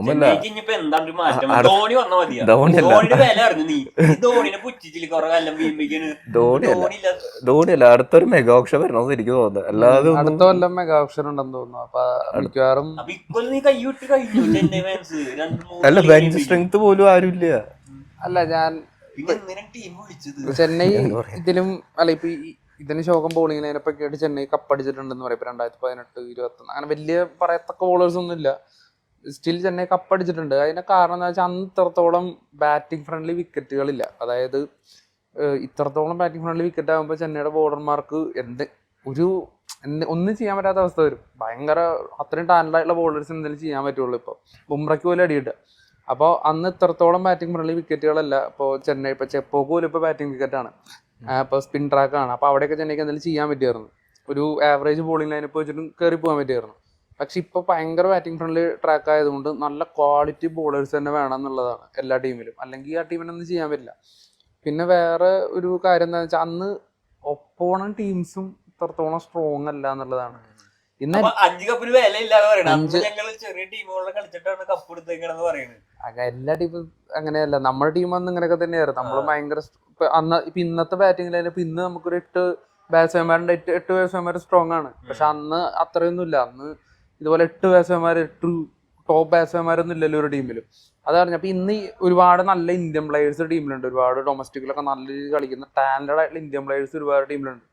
ചെന്നൈക്ക് ഇനിയിപ്പോ എന്താണ് ഒരു മാറ്റം? ധോണി വന്നാ മതിയാ. ധോണിയല്ല ധോണിയുടെ വില അറിഞ്ഞു നീ? ധോണിനെ പുച്ഛിച്ചില്ല കുറെ കാലം വീമ്പിക്കാണ്. ധോണിയല്ല അടുത്തൊരു മെഗാ ഓപ്ഷൻ വരണമെന്ന് എനിക്ക് തോന്നുന്നത്. അല്ലാതെ അടുത്ത കൊല്ലം മെഗാ ഓപ്ഷൻ ഉണ്ടെന്ന് തോന്നുന്നു. അപ്പൊ മിക്കവാറും അപ്പൊ ഇക്കൊല്ലം നീ കൈവിട്ട് കഴിഞ്ഞു ചെന്നൈ ഫാൻസ്. അല്ല ബെഞ്ച് സ്ട്രെങ്ത് പോലും ആരുമില്ല. അല്ല ഞാൻ പിന്നെ എന്തിനാ ടീം വിളിച്ചത്? ചെന്നൈ ഇതിലും അല്ല ഇപ്പൊ ഇതിന് ശോകം ബോളിങ്ങിനൊക്കെ ആയിട്ട് ചെന്നൈ കപ്പടിച്ചിട്ടുണ്ടെന്ന് പറയും. ഇപ്പൊ 2018, 2021 അങ്ങനെ വലിയ പറയത്തക്ക ബോളേഴ്സ് ഒന്നും ഇല്ല. സ്റ്റിൽ ചെന്നൈ കപ്പടിച്ചിട്ടുണ്ട്. അതിന്റെ കാരണം എന്താ വെച്ചാൽ അന്ന് ഇത്രത്തോളം ബാറ്റിംഗ് ഫ്രണ്ട്ലി വിക്കറ്റുകളില്ല. അതായത് ഇത്രത്തോളം ബാറ്റിംഗ് ഫ്രണ്ട്ലി വിക്കറ്റ് ആകുമ്പോൾ ചെന്നൈയുടെ ബോളർമാർക്ക് ഒന്നും ചെയ്യാൻ പറ്റാത്ത അവസ്ഥ വരും. ഭയങ്കര അത്രയും ടാലന്റ് ആയിട്ടുള്ള ബോളേഴ്സ് എന്തെങ്കിലും ചെയ്യാൻ പറ്റുള്ളൂ. ഇപ്പോൾ ബുംറയ്ക്ക് പോലും അടിയിട്ട. അപ്പോൾ അന്ന് ഇത്രത്തോളം ബാറ്റിംഗ് ഫ്രണ്ട്ലി വിക്കറ്റുകളല്ല. ഇപ്പോൾ ചെന്നൈ ഇപ്പോൾ ചെപ്പോക്ക് പോലും ഇപ്പോൾ ബാറ്റിംഗ് വിക്കറ്റാണ്. ഇപ്പോൾ സ്പിൻ ട്രാക്കാണ്. അപ്പോൾ അവിടെയൊക്കെ ചെന്നൈക്ക് എന്തെങ്കിലും ചെയ്യാൻ പറ്റുമായിരുന്നു. ഒരു ആവറേജ് ബോളിംഗ് ലൈനപ്പ് വെച്ചിട്ട് കയറി പോകാൻ പറ്റുമായിരുന്നു. പക്ഷെ ഇപ്പോൾ ഭയങ്കര ബാറ്റിംഗ് ഫ്രണ്ട്ലി ട്രാക്ക് ആയതുകൊണ്ട് നല്ല ക്വാളിറ്റി ബോളേഴ്സ് തന്നെ വേണം എന്നുള്ളതാണ് എല്ലാ ടീമിലും. അല്ലെങ്കിൽ ആ ടീമിനൊന്നും ചെയ്യാൻ പറ്റില്ല. പിന്നെ വേറെ ഒരു കാര്യം എന്താണെന്ന് വെച്ചാൽ അന്ന് ഒപ്പോണൻ ടീംസും ഇത്രത്തോളം സ്ട്രോങ് അല്ല എന്നുള്ളതാണ്. ഇന്ന് 5 കപ്പിന് വില ഇല്ലാതെ പറയണത്. ഞങ്ങൾ ചെറിയ ടീമുകളിൽ കളിച്ചിട്ടാണ് കപ്പ് എടുത്തേക്കണെന്ന് പറയുന്നത്. എല്ലാ ടീമും അങ്ങനെയല്ല. നമ്മുടെ ടീം അന്ന് ഇങ്ങനെയൊക്കെ തന്നെയായിരുന്നു. നമ്മൾ ഭയങ്കര ഇപ്പൊ ഇന്നത്തെ ബാറ്റിംഗ് ലൈനപ്പ് ഇന്ന് നമുക്കൊരു 8 ബാറ്റ്സ്മാൻമാരുണ്ട്. 8 ബാറ്റ്സ്മാൻമാർ സ്ട്രോങ് ആണ്. പക്ഷെ അന്ന് അത്രയൊന്നും ഇല്ല. അന്ന് ഇതുപോലെ 8 ബാറ്റ്സ്മാൻമാർ 8 ടോപ്പ് ബാറ്റ്സ്മാൻമാരൊന്നും ഇല്ലല്ലോ ഒരു ടീമിലും. അത് പറഞ്ഞ അപ്പൊ ഇന്ന് ഒരുപാട് നല്ല ഇന്ത്യൻ പ്ലേയേഴ്സ് ടീമിലുണ്ട്. ഒരുപാട് ഡൊമസ്റ്റിക്കിലൊക്കെ നല്ല രീതിയിൽ കളിക്കുന്ന ടാലന്റഡ് ആയിട്ടുള്ള ഇന്ത്യൻ പ്ലേയേഴ്സ് ഒരുപാട് ടീമിലുണ്ട്.